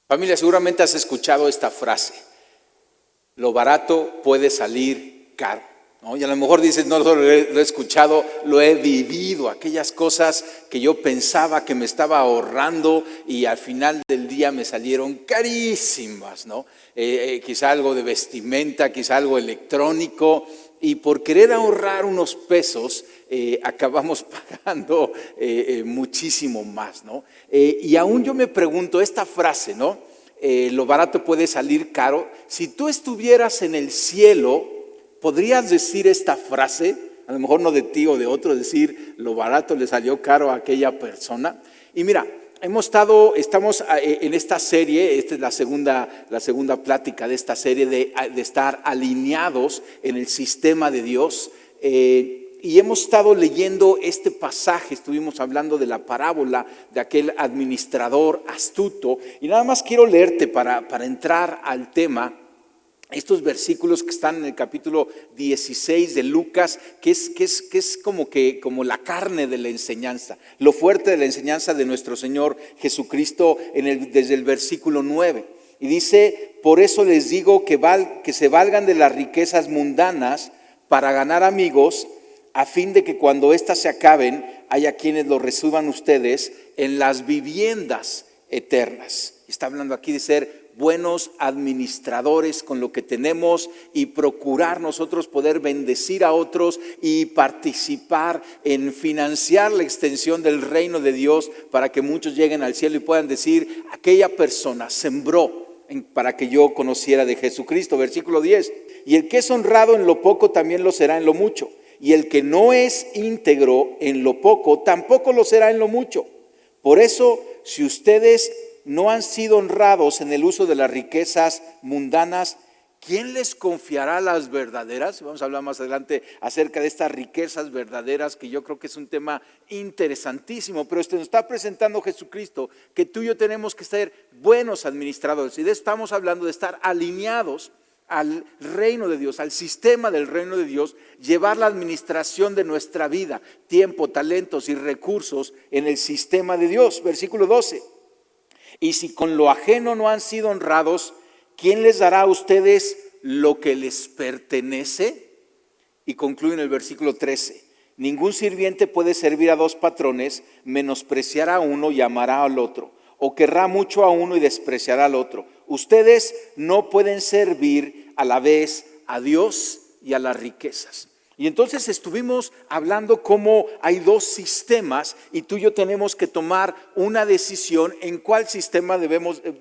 Familia, seguramente has escuchado esta frase: lo barato puede salir caro, ¿no? Y a lo mejor dices, no solo lo he escuchado, lo he vivido. Aquellas cosas que yo pensaba que me estaba ahorrando y al final del día me salieron carísimas, ¿no? Quizá algo de vestimenta, quizá algo electrónico, y por querer ahorrar unos pesos acabamos pagando muchísimo más, ¿no? Y aún yo me pregunto esta frase, ¿no? Lo barato puede salir caro. Si tú estuvieras en el cielo, ¿podrías decir esta frase? A lo mejor no de ti o de otro, decir lo barato le salió caro a aquella persona. Y mira, estamos en esta serie. Esta es la segunda plática de esta serie de estar alineados en el sistema de Dios. Y hemos estado leyendo este pasaje, estuvimos hablando de la parábola de aquel administrador astuto. Y nada más quiero leerte para entrar al tema estos versículos que están en el capítulo 16 de Lucas, que es como la carne de la enseñanza, lo fuerte de la enseñanza de nuestro Señor Jesucristo desde el versículo 9. Y dice: por eso les digo que se valgan de las riquezas mundanas para ganar amigos, a fin de que cuando éstas se acaben, haya quienes lo reciban ustedes en las viviendas eternas. Está hablando aquí de ser buenos administradores con lo que tenemos y procurar nosotros poder bendecir a otros y participar en financiar la extensión del reino de Dios para que muchos lleguen al cielo y puedan decir: aquella persona sembró para que yo conociera de Jesucristo. Versículo 10: y el que es honrado en lo poco también lo será en lo mucho, y el que no es íntegro en lo poco tampoco lo será en lo mucho. Por eso, si ustedes no han sido honrados en el uso de las riquezas mundanas, ¿quién les confiará las verdaderas? Vamos a hablar más adelante acerca de estas riquezas verdaderas, que yo creo que es un tema interesantísimo. Pero nos está presentando Jesucristo que tú y yo tenemos que ser buenos administradores, y de eso estamos hablando, de estar alineados al reino de Dios, al sistema del reino de Dios, llevar la administración de nuestra vida, tiempo, talentos y recursos en el sistema de Dios. Versículo 12: y si con lo ajeno no han sido honrados, ¿quién les dará a ustedes lo que les pertenece? Y concluye en el versículo 13: ningún sirviente puede servir a dos patrones, menospreciará a uno y amará al otro, o querrá mucho a uno y despreciará al otro. Ustedes no pueden servir a la vez a Dios y a las riquezas. Y entonces estuvimos hablando cómo hay dos sistemas, y tú y yo tenemos que tomar una decisión en cuál sistema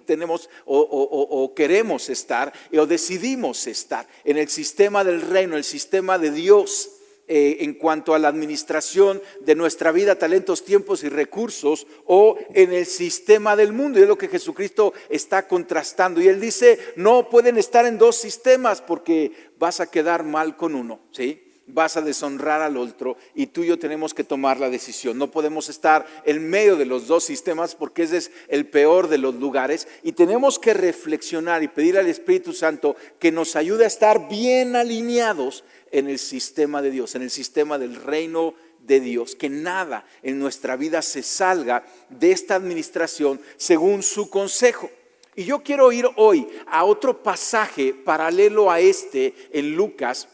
tenemos o queremos estar, o decidimos estar: en el sistema del reino, el sistema de Dios, en cuanto a la administración de nuestra vida, talentos, tiempos y recursos, o en el sistema del mundo. Y es lo que Jesucristo está contrastando. Y Él dice: no pueden estar en dos sistemas, porque vas a quedar mal con uno, ¿sí? Vas a deshonrar al otro, y tú y yo tenemos que tomar la decisión. No podemos estar en medio de los dos sistemas, porque ese es el peor de los lugares. Y tenemos que reflexionar y pedir al Espíritu Santo que nos ayude a estar bien alineados en el sistema de Dios, en el sistema del reino de Dios. Que nada en nuestra vida se salga de esta administración según su consejo. Y yo quiero ir hoy a otro pasaje paralelo a este en Lucas,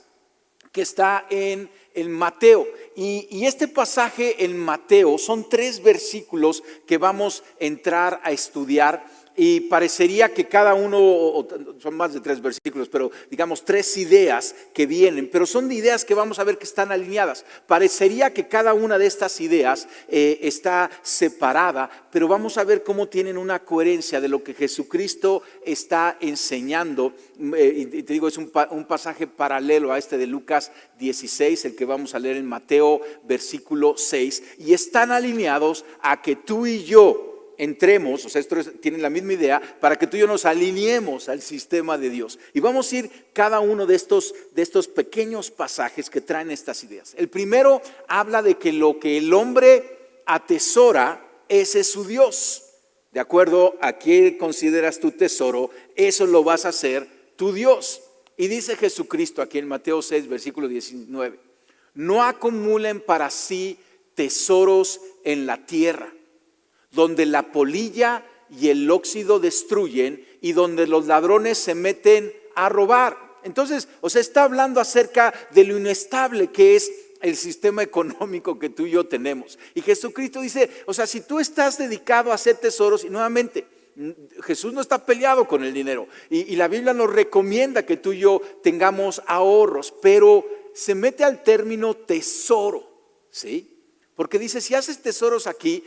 que está en Mateo. Y este pasaje en Mateo son 3 versículos que vamos a entrar a estudiar. Y parecería que cada uno, son más de 3 versículos, pero digamos 3 ideas que vienen, pero son ideas que vamos a ver que están alineadas. Parecería que cada una de estas ideas está separada, pero vamos a ver cómo tienen una coherencia de lo que Jesucristo está enseñando. Y te digo, es un pasaje paralelo a este de Lucas 16, el que vamos a leer en Mateo versículo 6, y están alineados a que tú y yo entremos, o sea, tienen la misma idea, para que tú y yo nos alineemos al sistema de Dios. Y vamos a ir cada uno de estos pequeños pasajes que traen estas ideas. El primero habla de que lo que el hombre atesora, ese es su Dios. De acuerdo a qué consideras tu tesoro, eso lo vas a hacer tu Dios. Y dice Jesucristo aquí en Mateo 6, versículo 19: no acumulen para sí tesoros en la tierra, donde la polilla y el óxido destruyen, y donde los ladrones se meten a robar. Entonces, está hablando acerca de lo inestable que es el sistema económico que tú y yo tenemos. Y Jesucristo dice, si tú estás dedicado a hacer tesoros, y nuevamente, Jesús no está peleado con el dinero, y la Biblia nos recomienda que tú y yo tengamos ahorros, pero se mete al término tesoro, ¿sí? Porque dice, si haces tesoros aquí,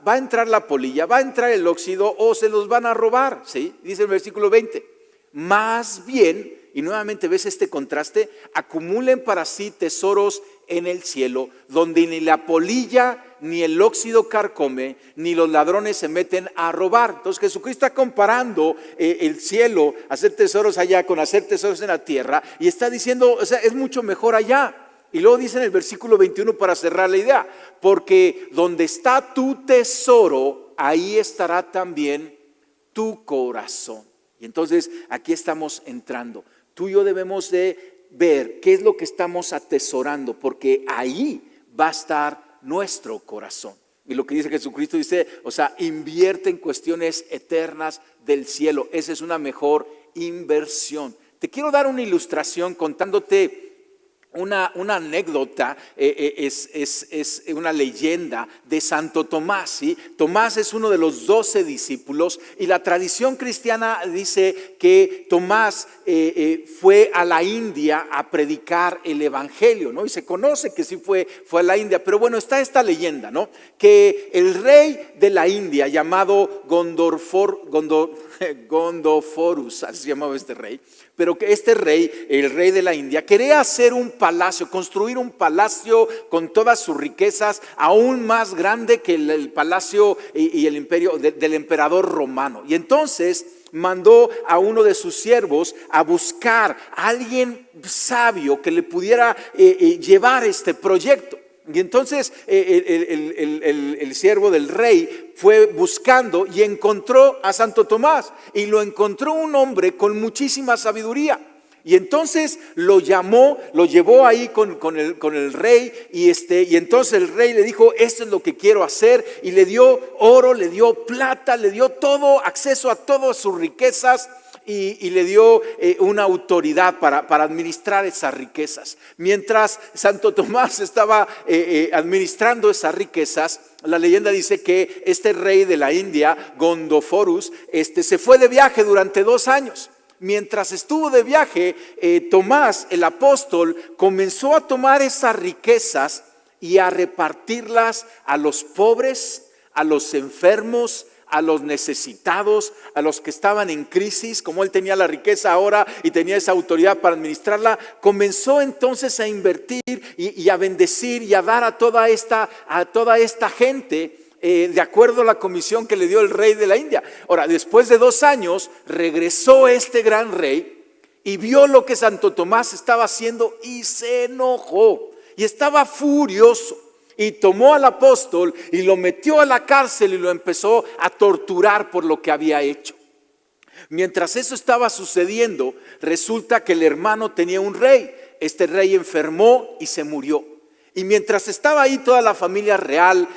va a entrar la polilla, va a entrar el óxido o se los van a robar, ¿sí? Dice el versículo 20, más bien, y nuevamente ves este contraste, acumulen para sí tesoros en el cielo, donde ni la polilla ni el óxido carcome, ni los ladrones se meten a robar. Entonces Jesucristo está comparando el cielo, hacer tesoros allá con hacer tesoros en la tierra, y está diciendo, es mucho mejor allá. Y luego dice en el versículo 21 para cerrar la idea, porque donde está tu tesoro, ahí estará también tu corazón. Y entonces aquí estamos entrando. Tú y yo debemos de ver qué es lo que estamos atesorando, porque ahí va a estar nuestro corazón. Y lo que dice Jesucristo dice, invierte en cuestiones eternas del cielo. Esa es una mejor inversión. Te quiero dar una ilustración contándote una anécdota, es una leyenda de Santo Tomás, ¿sí? Tomás es uno de los 12 discípulos, y la tradición cristiana dice que Tomás fue a la India a predicar el evangelio, ¿no? Y se conoce que sí fue a la India, pero bueno, está esta leyenda, ¿no? Que el rey de la India, llamado Gondoforus, así se llamaba este rey, pero que este rey, el rey de la India, quería hacer un palacio, construir un palacio con todas sus riquezas, aún más grande que el palacio y el imperio del emperador romano. Y entonces mandó a uno de sus siervos a buscar a alguien sabio que le pudiera llevar este proyecto. Y entonces el siervo del rey fue buscando y encontró a Santo Tomás, y lo encontró un hombre con muchísima sabiduría. Y entonces lo llamó, lo llevó ahí con el rey, y entonces el rey le dijo, esto es lo que quiero hacer, y le dio oro, le dio plata, le dio todo, acceso a todas sus riquezas, y le dio una autoridad para administrar esas riquezas. Mientras Santo Tomás estaba administrando esas riquezas, la leyenda dice que este rey de la India, Gondoforus, se fue de viaje durante 2 años. Mientras estuvo de viaje, Tomás, el apóstol, comenzó a tomar esas riquezas y a repartirlas a los pobres, a los enfermos, a los necesitados, a los que estaban en crisis. Como él tenía la riqueza ahora y tenía esa autoridad para administrarla, comenzó entonces a invertir y a bendecir y a dar a toda esta gente, de acuerdo a la comisión que le dio el rey de la India. Ahora, después de 2 años, regresó este gran rey y vio lo que Santo Tomás estaba haciendo y se enojó y estaba furioso. Y tomó al apóstol y lo metió a la cárcel y lo empezó a torturar por lo que había hecho. Mientras eso estaba sucediendo, resulta que el hermano tenía un rey. Este rey enfermó y se murió. Y mientras estaba ahí toda la familia real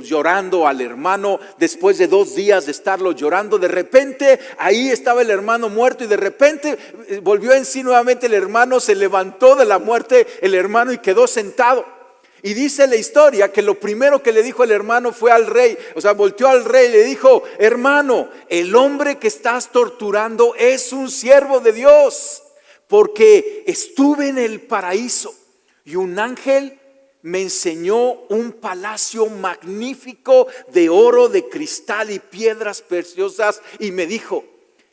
llorando al hermano, después de 2 días de estarlo llorando, de repente ahí estaba el hermano muerto, y de repente volvió en sí nuevamente el hermano, se levantó de la muerte el hermano y quedó sentado. Y dice la historia que lo primero que le dijo el hermano fue al rey, volteó al rey y le dijo, hermano, el hombre que estás torturando es un siervo de Dios, porque estuve en el paraíso y un ángel me enseñó un palacio magnífico de oro, de cristal y piedras preciosas, y me dijo,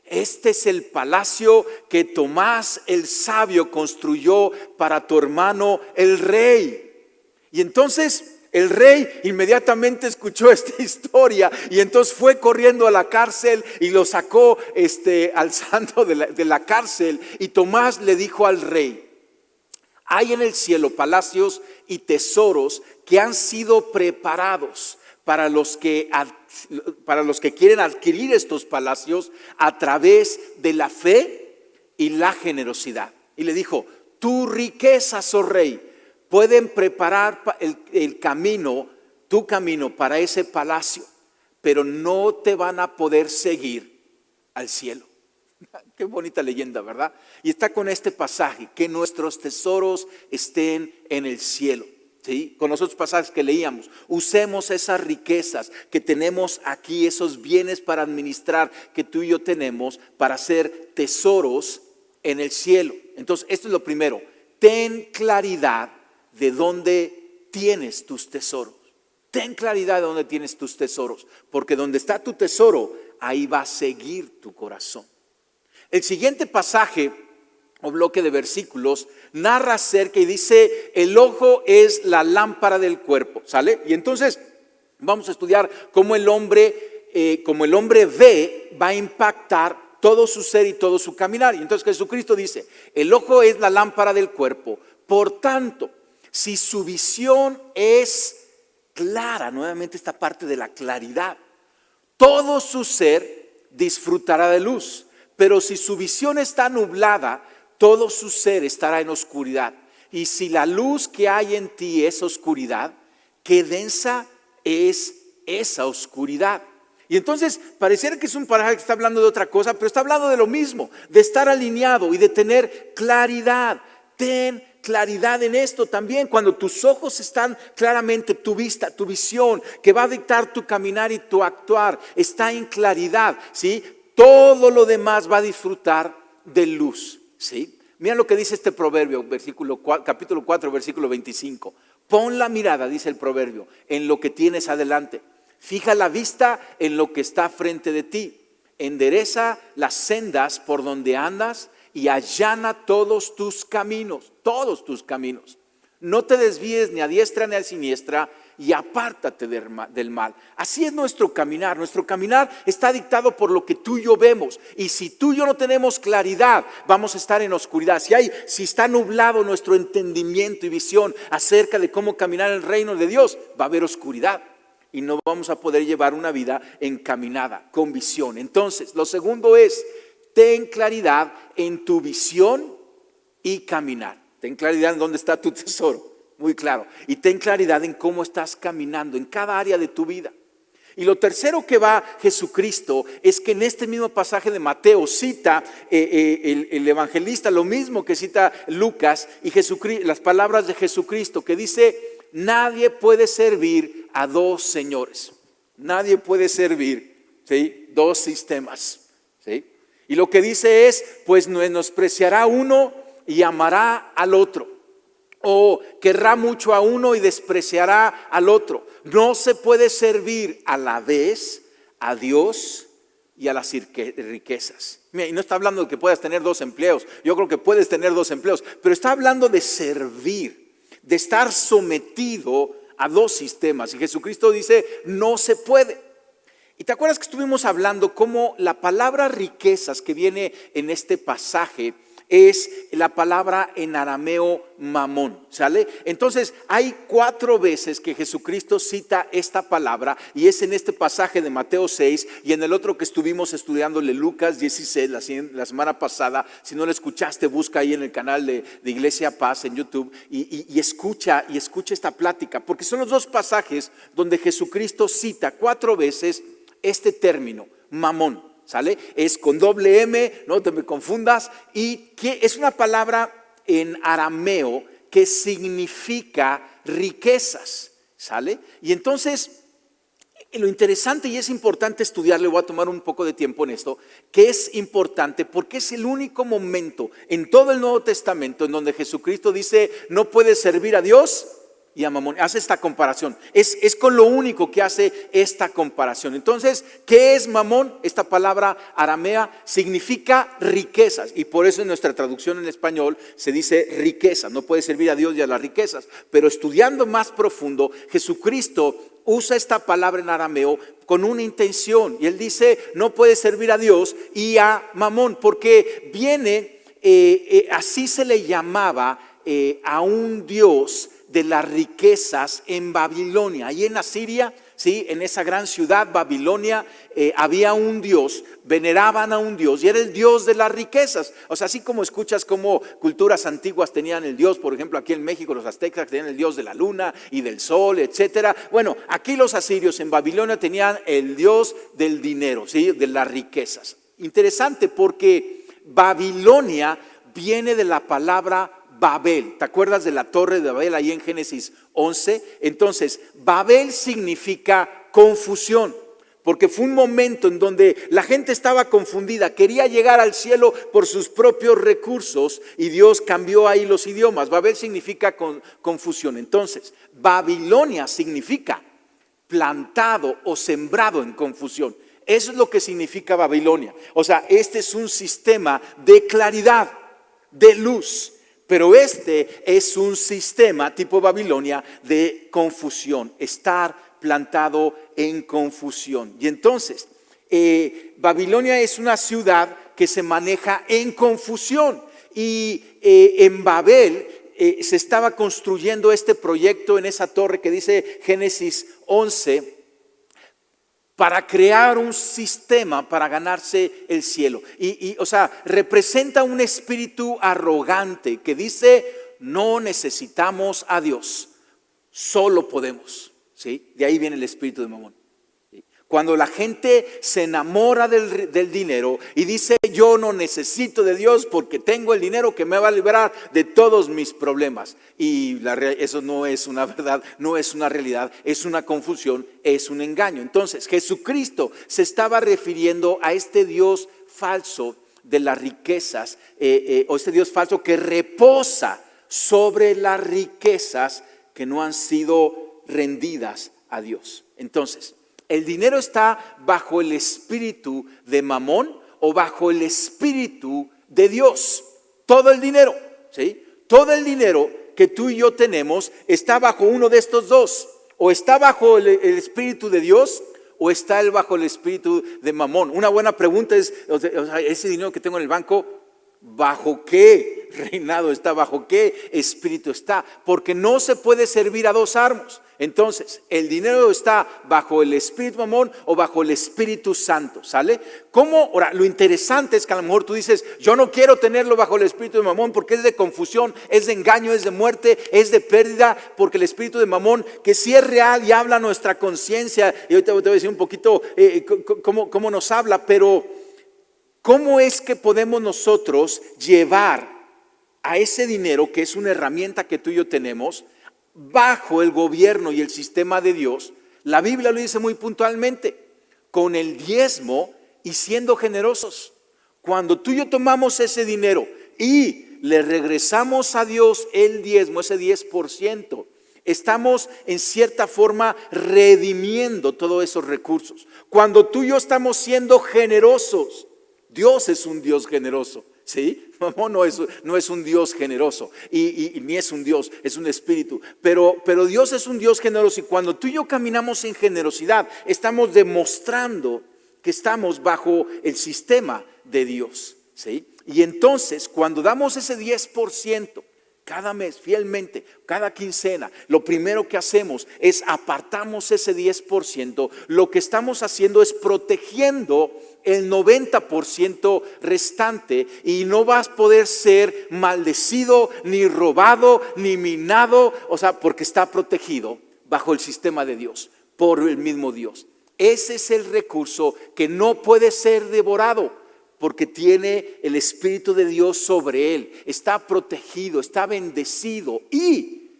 este es el palacio que Tomás el sabio construyó para tu hermano el rey. Y entonces el rey inmediatamente escuchó esta historia, y entonces fue corriendo a la cárcel y lo sacó al santo de la cárcel. Y Tomás le dijo al rey, hay en el cielo palacios y tesoros que han sido preparados para los que quieren adquirir estos palacios a través de la fe y la generosidad. Y le dijo, tu riqueza, oh rey, pueden preparar tu camino para ese palacio, pero no te van a poder seguir al cielo. Qué bonita leyenda, ¿verdad? Y está con este pasaje, que nuestros tesoros estén en el cielo. ¿Sí? Con los otros pasajes que leíamos, usemos esas riquezas que tenemos aquí, esos bienes para administrar que tú y yo tenemos, para hacer tesoros en el cielo. Entonces, esto es lo primero, ten claridad de dónde tienes tus tesoros. Ten claridad de dónde tienes tus tesoros, porque donde está tu tesoro, ahí va a seguir tu corazón. El siguiente pasaje o bloque de versículos narra acerca y dice: el ojo es la lámpara del cuerpo, ¿sale? Y entonces vamos a estudiar cómo el hombre ve, va a impactar todo su ser y todo su caminar. Y entonces Jesucristo dice: el ojo es la lámpara del cuerpo. Por tanto, si su visión es clara, nuevamente esta parte de la claridad, todo su ser disfrutará de luz. Pero si su visión está nublada, todo su ser estará en oscuridad. Y si la luz que hay en ti es oscuridad, qué densa es esa oscuridad. Y entonces pareciera que es un pasaje que está hablando de otra cosa, pero está hablando de lo mismo, de estar alineado y de tener claridad. Ten claridad en esto también. Cuando tus ojos están claramente, tu vista, tu visión, que va a dictar tu caminar y tu actuar, está en claridad, ¿sí? Todo lo demás va a disfrutar de luz. ¿Sí? Mira lo que dice este proverbio, capítulo 4, versículo 25. Pon la mirada, dice el proverbio, en lo que tienes adelante. Fija la vista en lo que está frente de ti. Endereza las sendas por donde andas y allana todos tus caminos, todos tus caminos. No te desvíes ni a diestra ni a siniestra, y apártate del mal. Así es nuestro caminar. Nuestro caminar está dictado por lo que tú y yo vemos. Y si tú y yo no tenemos claridad, vamos a estar en oscuridad. Si está nublado nuestro entendimiento y visión acerca de cómo caminar en el reino de Dios, va a haber oscuridad y no vamos a poder llevar una vida encaminada, con visión. Entonces, lo segundo es, ten claridad en tu visión y caminar. Ten claridad en dónde está tu tesoro. Muy claro. Y ten claridad en cómo estás caminando en cada área de tu vida. Y lo tercero que va Jesucristo es que en este mismo pasaje de Mateo cita el evangelista lo mismo que cita Lucas y las palabras de Jesucristo que dice: nadie puede servir a dos señores. Nadie puede servir, ¿sí?, dos sistemas, ¿sí? Y lo que dice es: pues menospreciará uno y amará al otro. O querrá mucho a uno y despreciará al otro. No se puede servir a la vez a Dios y a las riquezas. Mira, y no está hablando de que puedas tener dos empleos. Yo creo que puedes tener dos empleos, pero está hablando de servir, de estar sometido a dos sistemas. Y Jesucristo dice: no se puede. Y te acuerdas que estuvimos hablando cómo la palabra riquezas que viene en este pasaje es la palabra en arameo mamón, ¿sale? Entonces hay 4 veces que Jesucristo cita esta palabra, y es en este pasaje de Mateo 6 y en el otro que estuvimos estudiándole, Lucas 16, la semana pasada. Si no lo escuchaste, busca ahí en el canal de Iglesia Paz en YouTube y escucha esta plática, porque son los 2 pasajes donde Jesucristo cita 4 veces este término, mamón. ¿Sale? Es con doble M, no te me confundas, y que es una palabra en arameo que significa riquezas, ¿sale? Y entonces, lo interesante y es importante estudiarlo, voy a tomar un poco de tiempo en esto, que es importante porque es el único momento en todo el Nuevo Testamento en donde Jesucristo dice: no puedes servir a Dios y a mamón. Hace esta comparación, es con lo único que hace esta comparación. Entonces, ¿qué es mamón? Esta palabra aramea significa riquezas, y por eso en nuestra traducción en español se dice riqueza. No puede servir a Dios y a las riquezas, pero estudiando más profundo, Jesucristo usa esta palabra en arameo con una intención, y él dice: no puede servir a Dios y a mamón, porque viene, así se le llamaba a un dios de las riquezas en Babilonia. Ahí en Asiria ¿sí? En esa gran ciudad, Babilonia, había un Dios, veneraban a un Dios y era el Dios de las riquezas. O sea, así como escuchas como culturas antiguas tenían el Dios, por ejemplo, aquí en México los aztecas tenían el Dios de la luna y del sol, etcétera. Bueno, aquí los asirios en Babilonia tenían el Dios del dinero, ¿sí? De las riquezas. Interesante porque Babilonia viene de la palabra Babel. ¿Te acuerdas de la torre de Babel ahí en Génesis 11? Entonces, Babel significa confusión, porque fue un momento en donde la gente estaba confundida, quería llegar al cielo por sus propios recursos y Dios cambió ahí los idiomas. Babel significa confusión. Entonces, Babilonia significa plantado o sembrado en confusión. Eso es lo que significa Babilonia. O sea, este es un sistema de claridad, de luz. Pero este es un sistema tipo Babilonia de confusión, estar plantado en confusión. Y entonces, Babilonia es una ciudad que se maneja en confusión. Y en Babel se estaba construyendo este proyecto en esa torre que dice Génesis 11, para crear un sistema para ganarse el cielo. O sea, representa un espíritu arrogante que dice, no necesitamos a Dios, solo podemos. ¿Sí? De ahí viene el espíritu de Mamón. Cuando la gente se enamora del dinero y dice, yo no necesito de Dios porque tengo el dinero que me va a liberar de todos mis problemas. Y eso no es una verdad, no es una realidad, es una confusión, es un engaño. Entonces, Jesucristo se estaba refiriendo a este Dios falso de las riquezas, o este Dios falso que reposa sobre las riquezas que no han sido rendidas a Dios. Entonces, ¿el dinero está bajo el espíritu de Mamón o bajo el espíritu de Dios? Todo el dinero, ¿sí? Todo el dinero que tú y yo tenemos está bajo uno de estos dos. O está bajo el espíritu de Dios o está bajo el espíritu de Mamón. Una buena pregunta es, o sea, ese dinero que tengo en el banco, ¿bajo qué reinado está? ¿Bajo qué espíritu está? Porque no se puede servir a dos amos. Entonces, ¿el dinero está bajo el espíritu Mamón o bajo el Espíritu Santo? ¿Sale? ¿Cómo? Ahora, lo interesante es que a lo mejor tú dices, yo no quiero tenerlo bajo el espíritu de Mamón porque es de confusión, es de engaño, es de muerte, es de pérdida, porque el espíritu de Mamón, que sí es real y habla a nuestra conciencia, y ahorita te voy a decir un poquito cómo nos habla, pero ¿cómo es que podemos nosotros llevar a ese dinero, que es una herramienta que tú y yo tenemos, bajo el gobierno y el sistema de Dios? La Biblia lo dice muy puntualmente, con el diezmo y siendo generosos. Cuando tú y yo tomamos ese dinero y le regresamos a Dios el diezmo, ese 10%, estamos en cierta forma redimiendo todos esos recursos. Cuando tú y yo estamos siendo generosos, Dios es un Dios generoso, ¿sí? Mamón no es un Dios generoso y ni es un Dios, es un espíritu. Pero Dios es un Dios generoso, y cuando tú y yo caminamos en generosidad, estamos demostrando que estamos bajo el sistema de Dios, ¿sí? Y entonces, cuando damos ese 10%, cada mes, fielmente, cada quincena, lo primero que hacemos es apartamos ese 10%. Lo que estamos haciendo es protegiendo el 90% restante, y no vas a poder ser maldecido, ni robado, ni minado, o sea, porque está protegido bajo el sistema de Dios, por el mismo Dios. Ese es el recurso que no puede ser devorado, porque tiene el Espíritu de Dios sobre él, está protegido, está bendecido y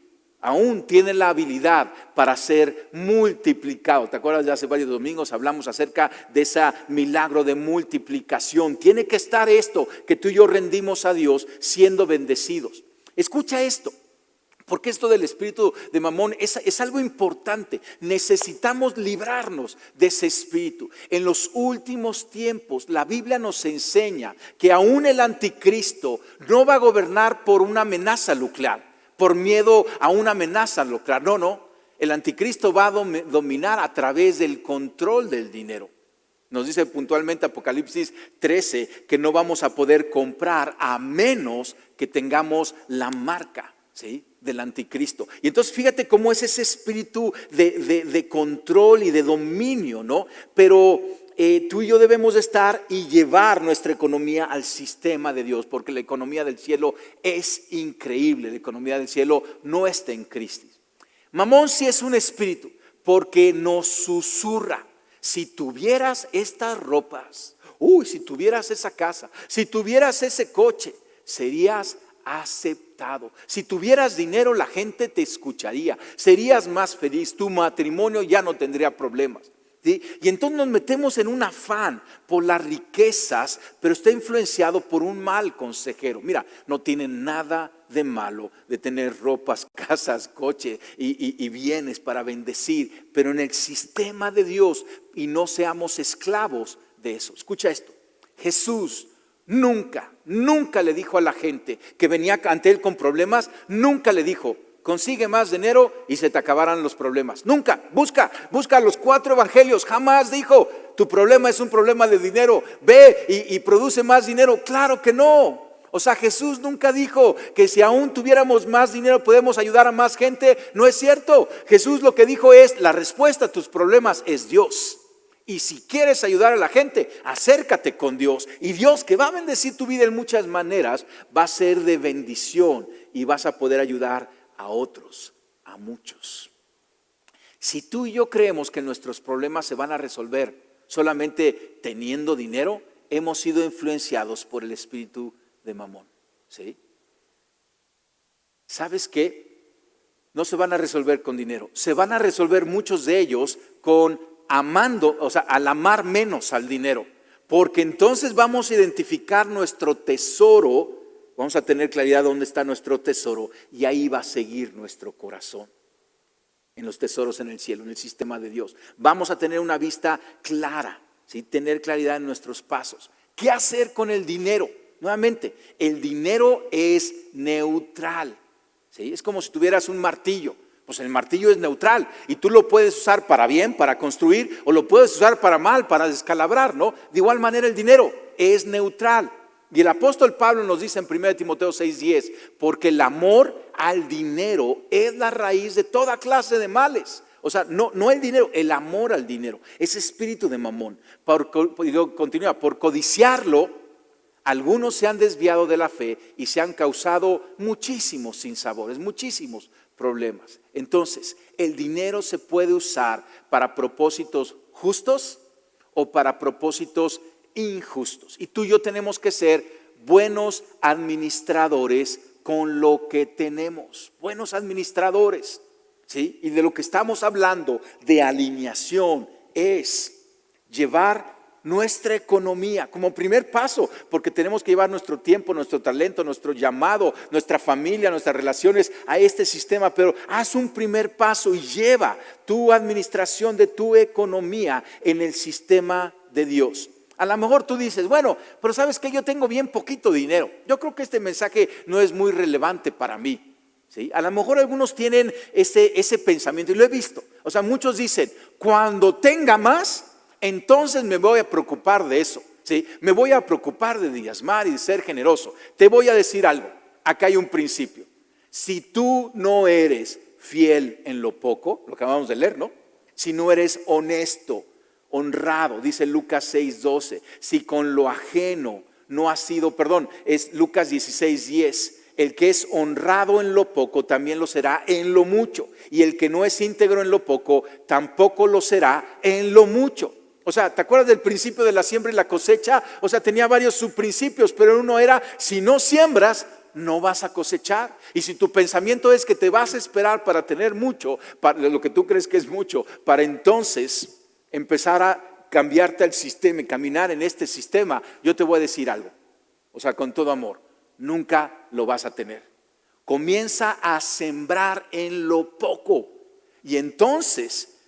aún tiene la habilidad para ser multiplicado. ¿Te acuerdas? Ya hace varios domingos hablamos acerca de ese milagro de multiplicación. Tiene que estar esto que tú y yo rendimos a Dios siendo bendecidos. Escucha esto, porque esto del espíritu de Mamón es algo importante. Necesitamos librarnos de ese espíritu. En los últimos tiempos, la Biblia nos enseña que aún el anticristo no va a gobernar por una amenaza nuclear, por miedo a una amenaza nuclear. No. El anticristo va a dominar a través del control del dinero. Nos dice puntualmente Apocalipsis 13 que no vamos a poder comprar a menos que tengamos la marca. ¿sí? Del anticristo. Y entonces fíjate cómo es ese espíritu de control y de dominio, ¿no? Pero tú y yo debemos de estar y llevar nuestra economía al sistema de Dios, porque la economía del cielo es increíble. La economía del cielo no está en Cristo. Mamón sí es un espíritu, porque nos susurra: si tuvieras estas ropas, si tuvieras esa casa, si tuvieras ese coche, serías aceptado. Si tuvieras dinero, la gente te escucharía, serías más feliz, tu matrimonio ya no tendría problemas, ¿sí? Y entonces nos metemos en un afán por las riquezas, pero está influenciado por un mal consejero. Mira, no tiene nada de malo de tener ropas, casas, coche y bienes para bendecir, pero en el sistema de Dios, y no seamos esclavos de eso. Escucha esto: Jesús nunca le dijo a la gente que venía ante él con problemas, nunca le dijo: consigue más dinero y se te acabarán los problemas. Nunca. Busca los 4 evangelios. Jamás dijo: tu problema es un problema de dinero, ve y produce más dinero. Claro que no. O sea, Jesús nunca dijo que si aún tuviéramos más dinero podemos ayudar a más gente. No es cierto. Jesús lo que dijo es: la respuesta a tus problemas es Dios. Y si quieres ayudar a la gente, acércate con Dios. Y Dios, que va a bendecir tu vida en muchas maneras, va a ser de bendición y vas a poder ayudar a otros, a muchos. Si tú y yo creemos que nuestros problemas se van a resolver solamente teniendo dinero, hemos sido influenciados por el espíritu de Mamón, ¿sí? ¿Sabes qué? No se van a resolver con dinero, se van a resolver muchos de ellos con amando, o sea, al amar menos al dinero, porque entonces vamos a identificar nuestro tesoro, vamos a tener claridad de dónde está nuestro tesoro, y ahí va a seguir nuestro corazón, en los tesoros en el cielo, en el sistema de Dios. Vamos a tener una vista clara, ¿sí? Tener claridad en nuestros pasos. ¿Qué hacer con el dinero? Nuevamente, el dinero es neutral, ¿sí? Es como si tuvieras un martillo. Pues el martillo es neutral y tú lo puedes usar para bien, para construir, o lo puedes usar para mal, para descalabrar, ¿no? De igual manera el dinero es neutral. Y el apóstol Pablo nos dice en 1 Timoteo 6:10, porque el amor al dinero es la raíz de toda clase de males. O sea, no el dinero, el amor al dinero, ese espíritu de Mamón. Continúa, por codiciarlo, algunos se han desviado de la fe y se han causado muchísimos sinsabores, muchísimos problemas. Entonces, el dinero se puede usar para propósitos justos o para propósitos injustos. Y tú y yo tenemos que ser buenos administradores con lo que tenemos. Buenos administradores, ¿sí? Y de lo que estamos hablando de alineación es llevar nuestra economía como primer paso, porque tenemos que llevar nuestro tiempo, nuestro talento, nuestro llamado, nuestra familia, nuestras relaciones a este sistema. Pero haz un primer paso y lleva tu administración de tu economía en el sistema de Dios. A lo mejor tú dices: bueno, pero sabes que yo tengo bien poquito dinero, yo creo que este mensaje no es muy relevante para mí, ¿sí? A lo mejor algunos tienen ese pensamiento, y lo he visto. O sea, muchos dicen: cuando tenga más, entonces me voy a preocupar de eso, ¿sí? Me voy a preocupar de diezmar y de ser generoso. Te voy a decir algo, acá hay un principio. Si tú no eres fiel en lo poco, lo que acabamos de leer, ¿no? Si no eres honesto, honrado, dice Lucas 6:12, si con lo ajeno no has sido, es Lucas 16:10, el que es honrado en lo poco también lo será en lo mucho, y el que no es íntegro en lo poco tampoco lo será en lo mucho. O sea, ¿te acuerdas del principio de la siembra y la cosecha? O sea, tenía varios subprincipios, pero uno era: si no siembras, no vas a cosechar. Y si tu pensamiento es que te vas a esperar para tener mucho, para lo que tú crees que es mucho, para entonces empezar a cambiarte al sistema y caminar en este sistema, yo te voy a decir algo, o sea, con todo amor: nunca lo vas a tener. Comienza a sembrar en lo poco y entonces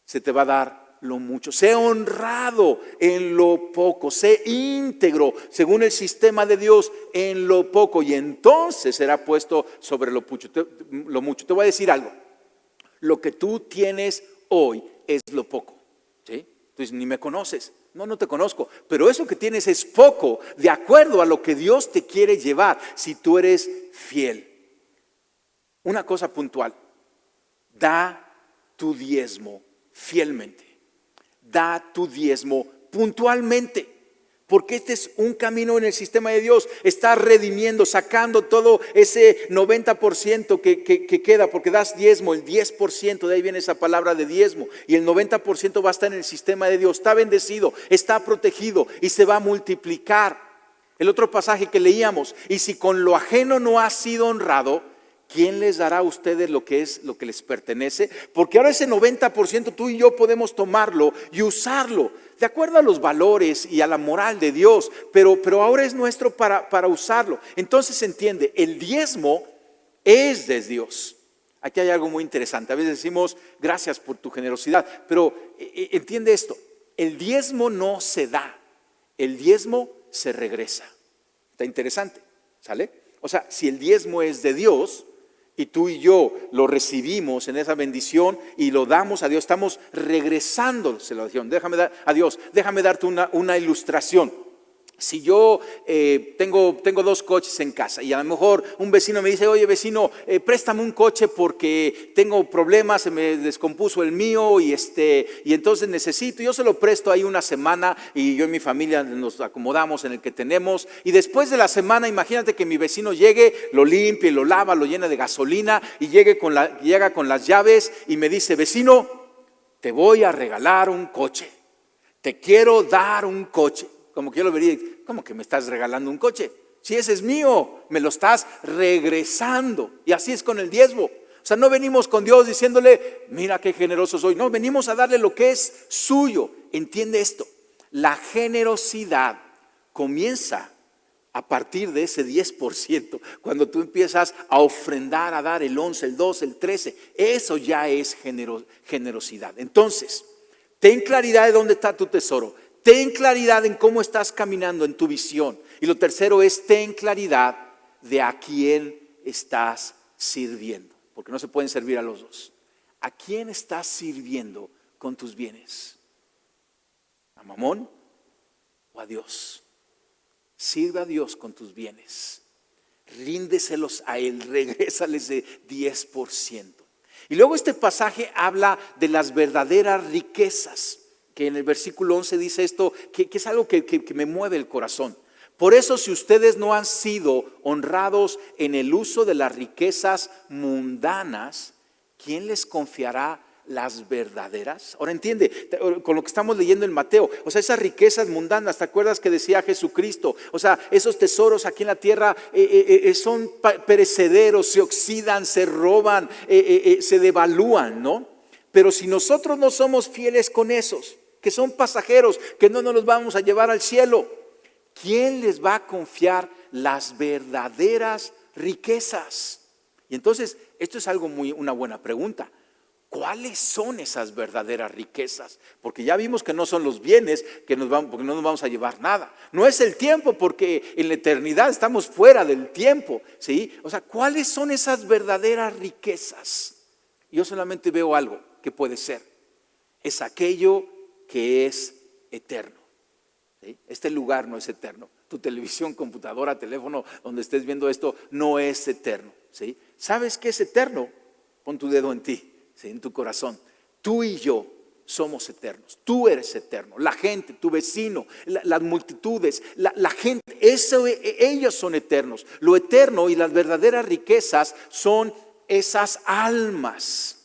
se te va a dar lo mucho. Sé honrado en lo poco, sé íntegro según el sistema de Dios en lo poco, y entonces será puesto sobre lo mucho. Te voy a decir algo: lo que tú tienes hoy es lo poco, ¿sí? Entonces, ni me conoces. No te conozco, pero eso que tienes es poco de acuerdo a lo que Dios te quiere llevar si tú eres fiel. Una cosa puntual, da tu diezmo fielmente, da tu diezmo puntualmente, porque este es un camino en el sistema de Dios. Está redimiendo, sacando todo ese 90% que queda, porque das diezmo, el 10%, de ahí viene esa palabra de diezmo, y el 90% va a estar en el sistema de Dios. Está bendecido, está protegido y se va a multiplicar. El otro pasaje que leíamos, y si con lo ajeno no ha sido honrado, ¿quién les dará a ustedes lo que les pertenece? Porque ahora ese 90% tú y yo podemos tomarlo y usarlo de acuerdo a los valores y a la moral de Dios, pero ahora es nuestro para usarlo. Entonces entiende, el diezmo es de Dios. Aquí hay algo muy interesante. A veces decimos gracias por tu generosidad, pero entiende esto, el diezmo no se da, el diezmo se regresa. Está interesante, ¿sale? O sea, si el diezmo es de Dios y tú y yo lo recibimos en esa bendición y lo damos a Dios, estamos regresándoselo a Dios. Déjame darte una ilustración. Si yo tengo 2 coches en casa y a lo mejor un vecino me dice, oye vecino, préstame un coche porque tengo problemas, se me descompuso el mío y entonces necesito, yo se lo presto ahí una semana y yo y mi familia nos acomodamos en el que tenemos, y después de la semana imagínate que mi vecino llegue, lo limpie, lo lava, lo llena de gasolina y llega con las llaves y me dice, vecino, te voy a regalar un coche, te quiero dar un coche. Como que yo lo vería, ¿cómo que me estás regalando un coche? Si ese es mío, me lo estás regresando. Y así es con el diezmo. O sea, no venimos con Dios diciéndole, mira qué generoso soy. No, venimos a darle lo que es suyo. Entiende esto, la generosidad comienza a partir de ese 10%. Cuando tú empiezas a ofrendar, a dar el 11, el 12, el 13, eso ya es generosidad. Entonces, ten claridad de dónde está tu tesoro. Ten claridad en cómo estás caminando en tu visión. Y lo tercero es, ten claridad de a quién estás sirviendo. Porque no se pueden servir a los dos. ¿A quién estás sirviendo con tus bienes? ¿A Mamón o a Dios? Sirve a Dios con tus bienes. Ríndeselos a Él, regrésales de 10%. Y luego este pasaje habla de las verdaderas riquezas. Que en el versículo 11 dice esto, que es algo que me mueve el corazón. Por eso, si ustedes no han sido honrados en el uso de las riquezas mundanas, ¿quién les confiará las verdaderas? Ahora entiende, con lo que estamos leyendo en Mateo, o sea, esas riquezas mundanas, ¿te acuerdas que decía Jesucristo? O sea, esos tesoros aquí en la tierra son perecederos, se oxidan, se roban, se devalúan, ¿no? Pero si nosotros no somos fieles con esos, que son pasajeros, que no nos los vamos a llevar al cielo, ¿quién les va a confiar las verdaderas riquezas? Y entonces, esto es una buena pregunta. ¿Cuáles son esas verdaderas riquezas? Porque ya vimos que no son los bienes, porque no nos vamos a llevar nada. No es el tiempo, porque en la eternidad estamos fuera del tiempo, ¿sí? O sea, ¿cuáles son esas verdaderas riquezas? Yo solamente veo algo que puede ser. Es aquello que es eterno. ¿Sí? Este lugar no es eterno. Tu televisión, computadora, teléfono, donde estés viendo esto, no es eterno. ¿Sí? ¿Sabes qué es eterno? Pon tu dedo en ti, ¿sí? En tu corazón. Tú y yo somos eternos. Tú eres eterno. La gente, tu vecino, las multitudes, la gente, ellos son eternos. Lo eterno y las verdaderas riquezas son esas almas.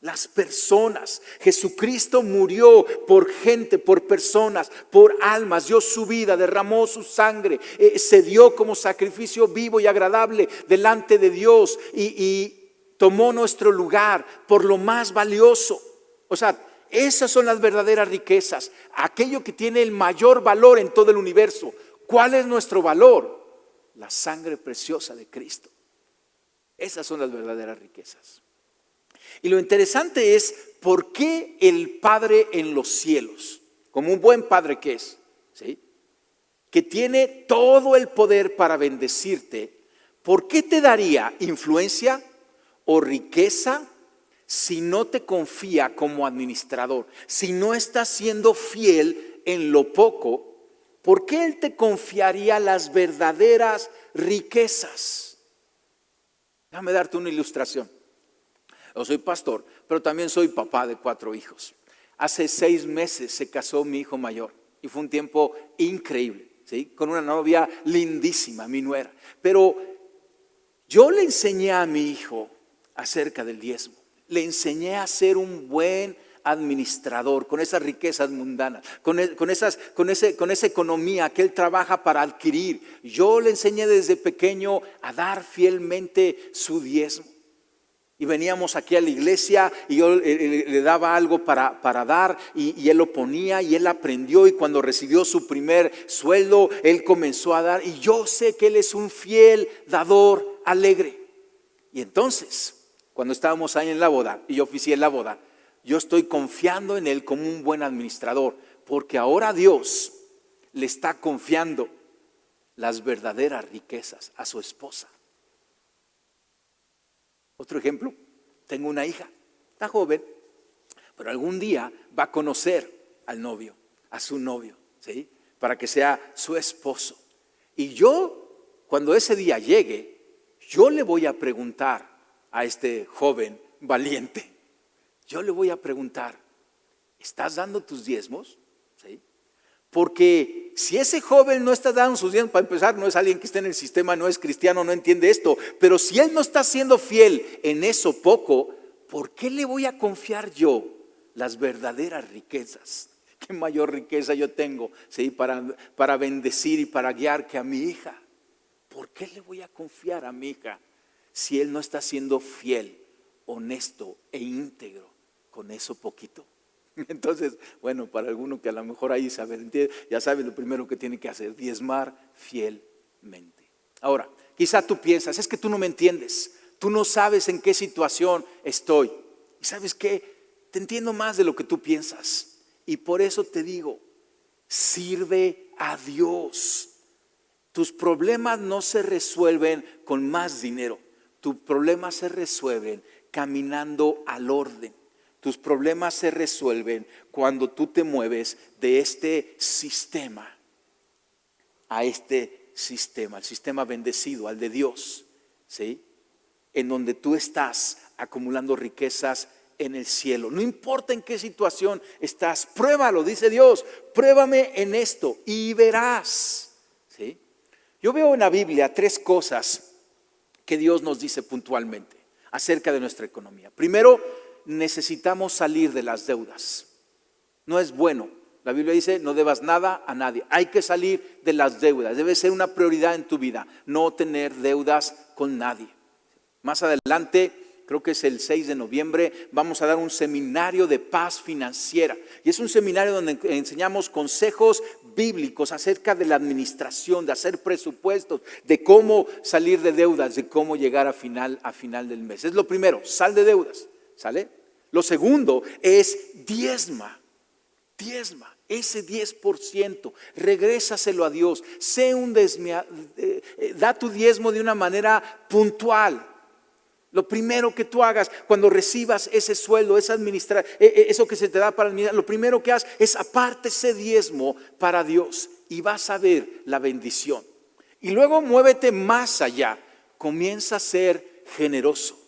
Las personas. Jesucristo murió por gente, por personas, por almas, dio su vida, derramó su sangre, se dio como sacrificio vivo y agradable delante de Dios y tomó nuestro lugar por lo más valioso. O sea, esas son las verdaderas riquezas, aquello que tiene el mayor valor en todo el universo. ¿Cuál es nuestro valor? La sangre preciosa de Cristo. Esas son las verdaderas riquezas. Y lo interesante es por qué el Padre en los cielos, como un buen padre que es, ¿sí? Que tiene todo el poder para bendecirte, ¿por qué te daría influencia o riqueza si no te confía como administrador? Si no estás siendo fiel en lo poco, ¿por qué Él te confiaría las verdaderas riquezas? Déjame darte una ilustración. Yo soy pastor, pero también soy papá de 4 hijos. Hace 6 meses se casó mi hijo mayor y fue un tiempo increíble, ¿sí? Con una novia lindísima, mi nuera. Pero yo le enseñé a mi hijo acerca del diezmo. Le enseñé a ser un buen administrador con esas riquezas mundanas, con esa economía que él trabaja para adquirir. Yo le enseñé desde pequeño a dar fielmente su diezmo. Y veníamos aquí a la iglesia y yo le daba algo para dar y él lo ponía y él aprendió, y cuando recibió su primer sueldo él comenzó a dar, y yo sé que él es un fiel dador alegre. Y entonces cuando estábamos ahí en la boda y yo oficié la boda, yo estoy confiando en él como un buen administrador, porque ahora Dios le está confiando las verdaderas riquezas a su esposa. Otro ejemplo, tengo una hija, está joven, pero algún día va a conocer al novio, a su novio, ¿sí? Para que sea su esposo. Y yo, cuando ese día llegue, yo le voy a preguntar a este joven valiente, yo le voy a preguntar, ¿estás dando tus diezmos? ¿Sí? Porque si ese joven no está dando sus diezmos, para empezar, no es alguien que esté en el sistema, no es cristiano, no entiende esto. Pero si él no está siendo fiel en eso poco, ¿por qué le voy a confiar yo las verdaderas riquezas? ¿Qué mayor riqueza yo tengo, ¿sí? para bendecir y para guiar que a mi hija? ¿Por qué le voy a confiar a mi hija si él no está siendo fiel, honesto e íntegro con eso poquito? Entonces, bueno, para alguno que a lo mejor ahí sabe, ya sabe lo primero que tiene que hacer: diezmar fielmente. Ahora, quizá tú piensas, es que tú no me entiendes, tú no sabes en qué situación estoy. ¿Y sabes qué? Te entiendo más de lo que tú piensas, y por eso te digo, sirve a Dios. Tus problemas no se resuelven con más dinero, tus problemas se resuelven caminando al orden. Tus problemas se resuelven cuando tú te mueves de este sistema a este sistema, el sistema bendecido, al de Dios, ¿sí? En donde tú estás acumulando riquezas en el cielo. No importa en qué situación estás, pruébalo, dice Dios, pruébame en esto y verás, ¿sí? Yo veo en la Biblia 3 cosas que Dios nos dice puntualmente acerca de nuestra economía. Primero, necesitamos salir de las deudas. No es bueno. La Biblia dice, no debas nada a nadie. Hay que salir de las deudas. Debe ser una prioridad en tu vida, no tener deudas con nadie. Más adelante, creo que es el 6 de noviembre, vamos a dar un seminario de paz financiera. Y es un seminario donde enseñamos consejos bíblicos acerca de la administración, de hacer presupuestos, de cómo salir de deudas, de cómo llegar a final del mes. Es lo primero, sal de deudas. ¿Sale? Lo segundo es diezma, ese 10%, regrésaselo a Dios, da tu diezmo de una manera puntual. Lo primero que tú hagas cuando recibas ese sueldo, eso que se te da para administrar, lo primero que hagas es aparte ese diezmo para Dios y vas a ver la bendición. Y luego muévete más allá, comienza a ser generoso,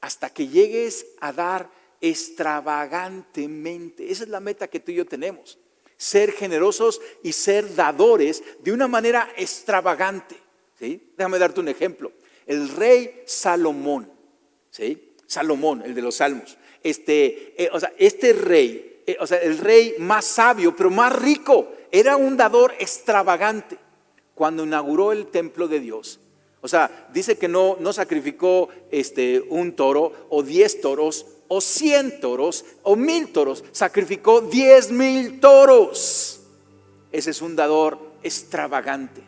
hasta que llegues a dar extravagantemente. Esa es la meta que tú y yo tenemos: ser generosos y ser dadores de una manera extravagante, ¿sí? Déjame darte un ejemplo. El rey Salomón, ¿sí? Salomón, el de los Salmos, el rey más sabio pero más rico, era un dador extravagante. Cuando inauguró el templo de Dios, dice que no sacrificó un toro o 10 toros o 100 toros o 1000 toros, sacrificó 10,000 toros. Ese es un dador extravagante.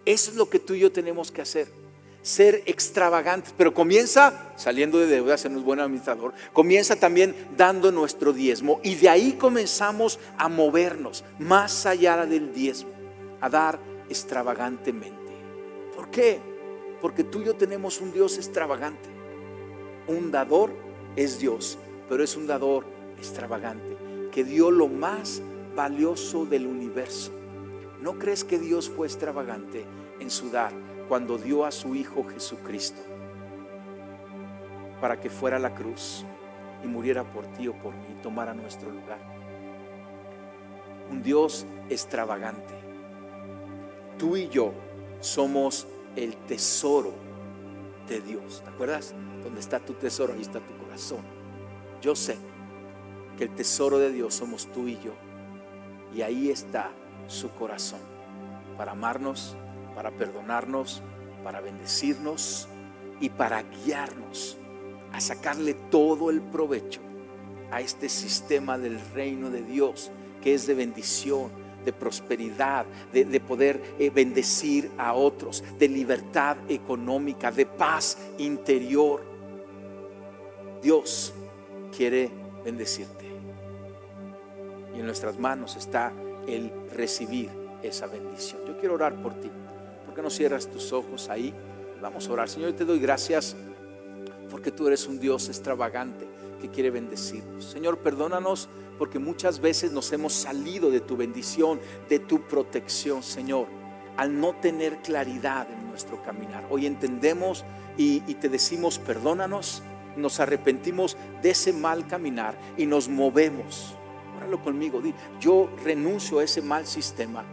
Eso es lo que tú y yo tenemos que hacer, ser extravagantes. Pero comienza saliendo de deudas, en un buen administrador. Comienza también dando nuestro diezmo, y de ahí comenzamos a movernos más allá del diezmo, a dar extravagantemente. ¿Por qué? Porque tú y yo tenemos un Dios extravagante. Un dador es Dios, pero es un dador extravagante, que dio lo más valioso del universo. ¿No crees que Dios fue extravagante en su dar cuando dio a su Hijo Jesucristo? para que fuera a la cruz y muriera por ti o por mí y tomara nuestro lugar. Un Dios extravagante. Tú y yo somos el tesoro de Dios. ¿Te acuerdas? Donde está tu tesoro, ahí está tu corazón. Yo sé que el tesoro de Dios somos tú y yo, y ahí está su corazón, para amarnos, para perdonarnos, para bendecirnos y para guiarnos a sacarle todo el provecho a este sistema del reino de Dios, que es de bendición, de prosperidad, de poder bendecir a otros, de libertad económica, de paz interior. Dios quiere bendecirte, y en nuestras manos está el recibir esa bendición. Yo quiero orar por ti. ¿Por qué no cierras tus ojos ahí? Vamos a orar. Señor, yo te doy gracias porque tú eres un Dios extravagante que quiere bendecirnos. Señor, perdónanos porque muchas veces nos hemos salido de tu bendición, de tu protección, Señor, al no tener claridad en nuestro caminar. Hoy entendemos y te decimos perdónanos, nos arrepentimos de ese mal caminar y nos movemos. Óralo conmigo, di: yo renuncio a ese mal sistema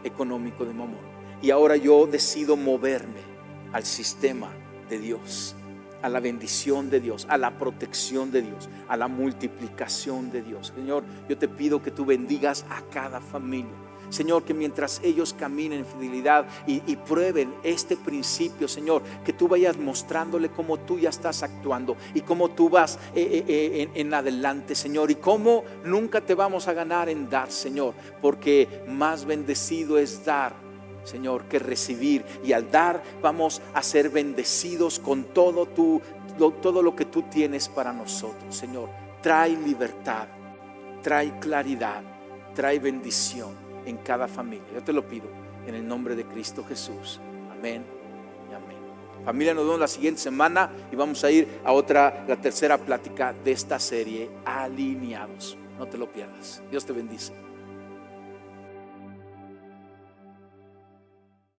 económico de Mamón y ahora yo decido moverme al sistema de Dios, a la bendición de Dios, a la protección de Dios, a la multiplicación de Dios. Señor, yo te pido que tú bendigas a cada familia. Señor, que mientras ellos caminen en fidelidad y prueben este principio, Señor, que tú vayas mostrándole cómo tú ya estás actuando y cómo tú vas en adelante, Señor, y cómo nunca te vamos a ganar en dar, Señor, porque más bendecido es dar, Señor, que recibir, y al dar vamos a ser bendecidos con todo lo que tú tienes para nosotros. Señor, trae libertad, trae claridad, trae bendición en cada familia. Yo te lo pido en el nombre de Cristo Jesús. Amén y amén. Familia, nos vemos la siguiente semana y vamos a ir a la tercera plática de esta serie, Alineados. No te lo pierdas. Dios te bendice.